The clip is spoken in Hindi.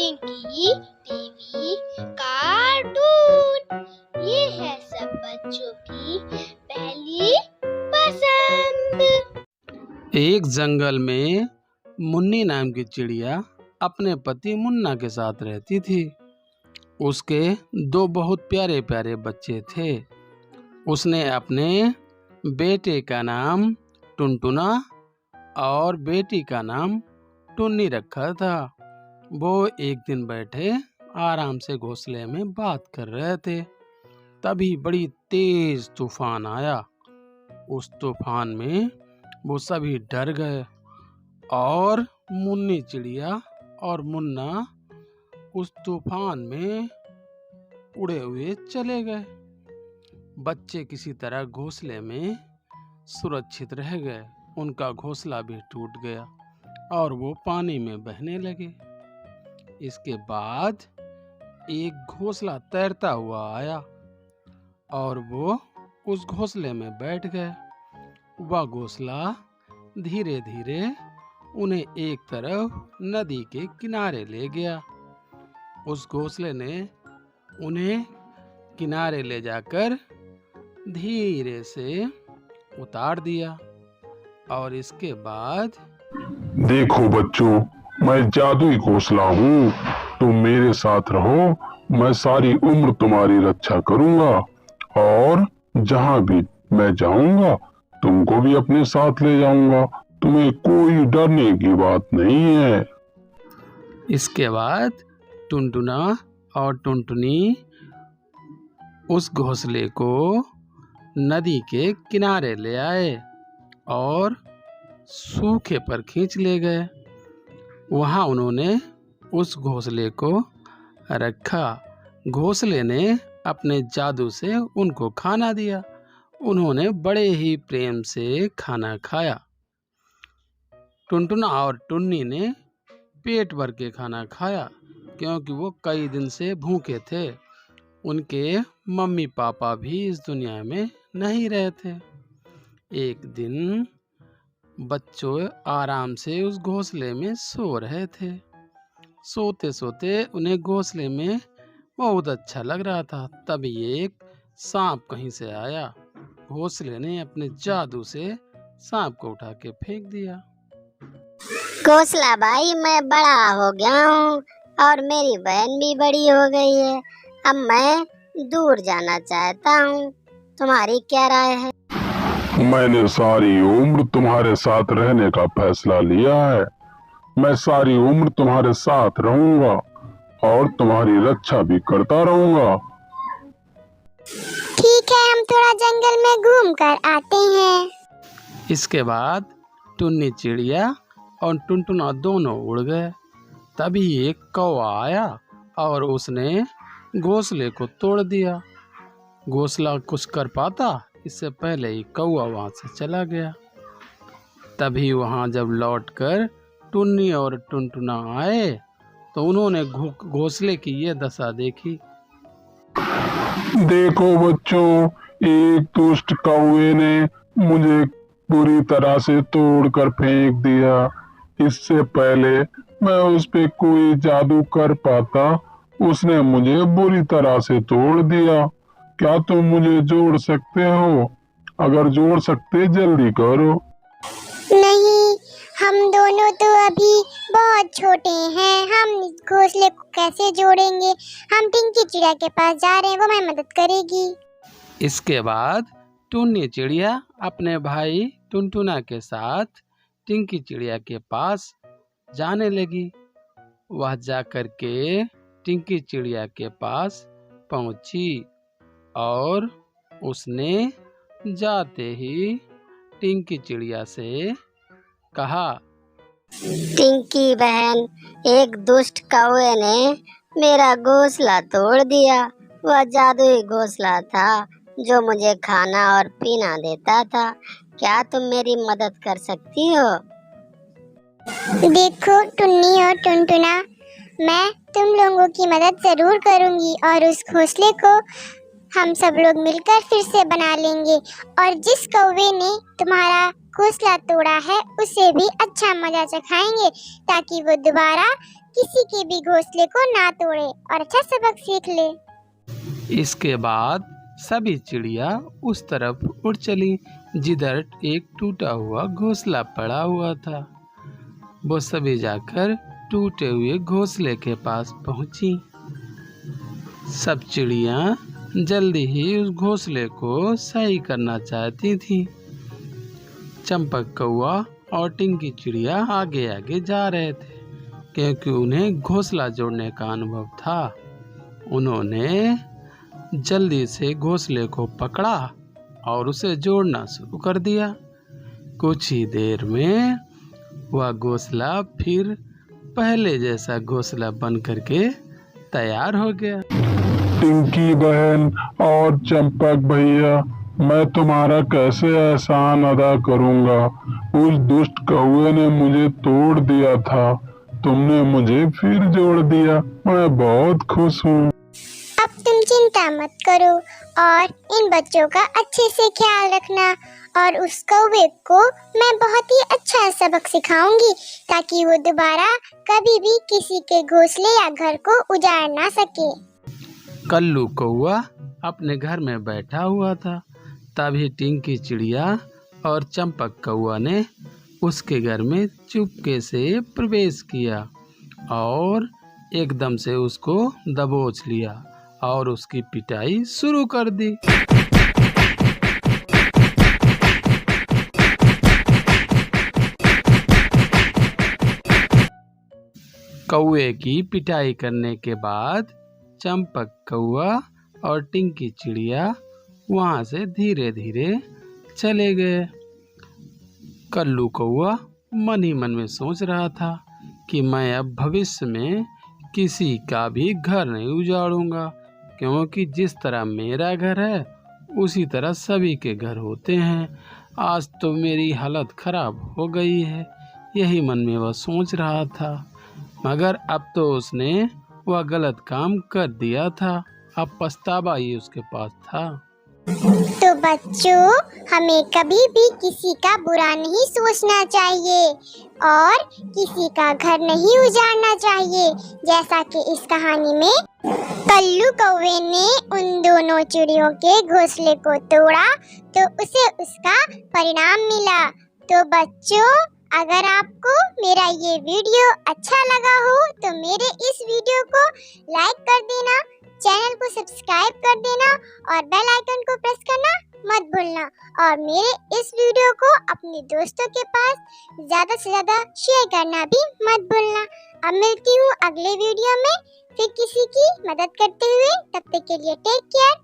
टिंकी टीवी कार्टून। ये है सब बच्चों की पहली पसंद। एक जंगल में मुन्नी नाम की चिड़िया अपने पति मुन्ना के साथ रहती थी। उसके दो बहुत प्यारे प्यारे बच्चे थे। उसने अपने बेटे का नाम टुनटुना और बेटी का नाम टुन्नी रखा था। वो एक दिन बैठे आराम से घोंसले में बात कर रहे थे। तभी बड़ी तेज तूफान आया। उस तूफान में वो सभी डर गए और मुन्नी चिड़िया और मुन्ना उस तूफान में उड़े हुए चले गए। बच्चे किसी तरह घोंसले में सुरक्षित रह गए। उनका घोंसला भी टूट गया और वो पानी में बहने लगे। इसके बाद एक घोंसला तैरता हुआ आया और वो उस घोंसले में बैठ गए। वह घोंसला धीरे धीरे उन्हें एक तरफ नदी के किनारे ले गया। उस घोंसले ने उन्हें किनारे ले जाकर धीरे से उतार दिया और इसके बाद देखो बच्चों, मैं जादुई घोंसला हूँ। तुम मेरे साथ रहो, मैं सारी उम्र तुम्हारी रक्षा करूँगा और जहाँ भी मैं जाऊँगा तुमको भी अपने साथ ले जाऊँगा। तुम्हें कोई डरने की बात नहीं है। इसके बाद टुनटुना और टुनटुनी उस घोंसले को नदी के किनारे ले आए और सूखे पर खींच ले गए। वहाँ उन्होंने उस घोंसले को रखा। घोंसले ने अपने जादू से उनको खाना दिया। उन्होंने बड़े ही प्रेम से खाना खाया। टुनटुना और टुन्नी ने पेट भर के खाना खाया क्योंकि वो कई दिन से भूखे थे। उनके मम्मी पापा भी इस दुनिया में नहीं रहे थे। एक दिन बच्चों आराम से उस घोंसले में सो रहे थे। सोते सोते उन्हें घोंसले में बहुत अच्छा लग रहा था। तभी एक सांप कहीं से आया। घोंसले ने अपने जादू से सांप को उठा के फेंक दिया। घोंसला भाई, मैं बड़ा हो गया हूँ और मेरी बहन भी बड़ी हो गई है। अब मैं दूर जाना चाहता हूँ। तुम्हारी क्या राय है? मैंने सारी उम्र तुम्हारे साथ रहने का फैसला लिया है। मैं सारी उम्र तुम्हारे साथ रहूंगा और तुम्हारी रक्षा भी करता रहूंगा। ठीक है, हम थोड़ा जंगल में घूम कर आते हैं। इसके बाद टुन्नी चिड़िया और टुनटुना दोनों उड़ गए। तभी एक कौवा आया और उसने घोंसले को तोड़ दिया। घोंसला कुछ कर पाता इससे पहले ही कौवा वहाँ से चला गया। तभी वहाँ जब लौटकर टुन्नी और टुनटुना आए तो उन्होंने घोंसले की ये दशा देखी। देखो बच्चों, एक दुष्ट कौवे ने मुझे पूरी तरह से तोड़कर फेंक दिया। इससे पहले मैं उस पे कोई जादू कर पाता, उसने मुझे बुरी तरह से तोड़ दिया। क्या तुम मुझे जोड़ सकते हो? अगर जोड़ सकते जल्दी करो। नहीं, हम दोनों तो अभी बहुत छोटे हैं। हम घोंसले को कैसे जोड़ेंगे? हम टिंकी चिड़िया के पास जा रहे हैं, वो हमें मदद करेगी। इसके बाद टुन्नी चिड़िया अपने भाई टुनटुना के साथ टिंकी चिड़िया के पास जाने लगी। वह जाकर के टिंकी चिड़िया के पास पहुंची और उसने जाते ही टिंकी चिड़िया से कहा, टिंकी बहन, एक दुष्ट कौवे ने मेरा घोंसला तोड़ दिया। वह जादुई घोंसला था जो मुझे खाना और पीना देता था। क्या तुम मेरी मदद कर सकती हो? देखो टुन्नी और टुनटुना, मैं तुम लोगों की मदद जरूर करूंगी और उस घोंसले को हम सब लोग मिलकर फिर से बना लेंगे। और जिस कौवे ने तुम्हारा घोंसला तोड़ा है उसे भी अच्छा मजा चखाएंगे ताकि वो दोबारा किसी के भी घोंसले को ना तोड़े और अच्छा सबक सीख ले। इसके बाद सभी चिड़िया उस तरफ उड़ चली जिधर एक टूटा हुआ घोंसला पड़ा हुआ था। वो सभी जाकर टूटे हुए घोंसले के पास पहुंची। सब चिड़िया जल्दी ही उस घोंसले को सही करना चाहती थी। चंपक कौवा और टिंकी चिड़िया आगे आगे जा रहे थे क्योंकि उन्हें घोंसला जोड़ने का अनुभव था। उन्होंने जल्दी से घोंसले को पकड़ा और उसे जोड़ना शुरू कर दिया। कुछ ही देर में वह घोंसला फिर पहले जैसा घोंसला बन करके तैयार हो गया। टिंकी बहन और चंपक भैया, मैं तुम्हारा कैसे एहसान अदा करूंगा। उस दुष्ट कौवे ने मुझे तोड़ दिया था, तुमने मुझे फिर जोड़ दिया। मैं बहुत खुश हूँ। अब तुम चिंता मत करो और इन बच्चों का अच्छे से ख्याल रखना और उस कौवे को मैं बहुत ही अच्छा सबक सिखाऊंगी ताकि वो दोबारा कभी भी किसी के घोंसले या घर को उजाड़ ना सके। कल्लू कौवा अपने घर में बैठा हुआ था। तभी टिंकी चिड़िया और चंपक कौवा ने उसके घर में चुपके से प्रवेश किया और एकदम से उसको दबोच लिया और उसकी पिटाई शुरू कर दी। कौवे की पिटाई करने के बाद चंपक कौवा और टिंकी चिड़िया वहां से धीरे धीरे चले गए। कल्लू कौवा मन ही मन में सोच रहा था कि मैं अब भविष्य में किसी का भी घर नहीं उजाड़ूंगा क्योंकि जिस तरह मेरा घर है उसी तरह सभी के घर होते हैं। आज तो मेरी हालत खराब हो गई है, यही मन में वह सोच रहा था। मगर अब तो उसने वह गलत काम कर दिया था, अब पछतावा ही उसके पास था। तो बच्चों, हमें कभी भी किसी का बुरा नहीं सोचना चाहिए और किसी का घर नहीं उजाड़ना चाहिए। जैसा कि इस कहानी में कल्लू कौवे ने उन दोनों चिड़ियों के घोंसले को तोड़ा तो उसे उसका परिणाम मिला। तो बच्चों, अगर आपको मेरा ये वीडियो अच्छा लगा हो तो मेरे इस वीडियो को लाइक कर देना, चैनल को सब्सक्राइब कर देना और बेल आइकन को प्रेस करना मत भूलना और मेरे इस वीडियो को अपने दोस्तों के पास ज़्यादा से ज़्यादा शेयर करना भी मत भूलना। अब मिलती हूँ अगले वीडियो में फिर किसी की मदद करते हुए। तब तक के लिए टेक केयर।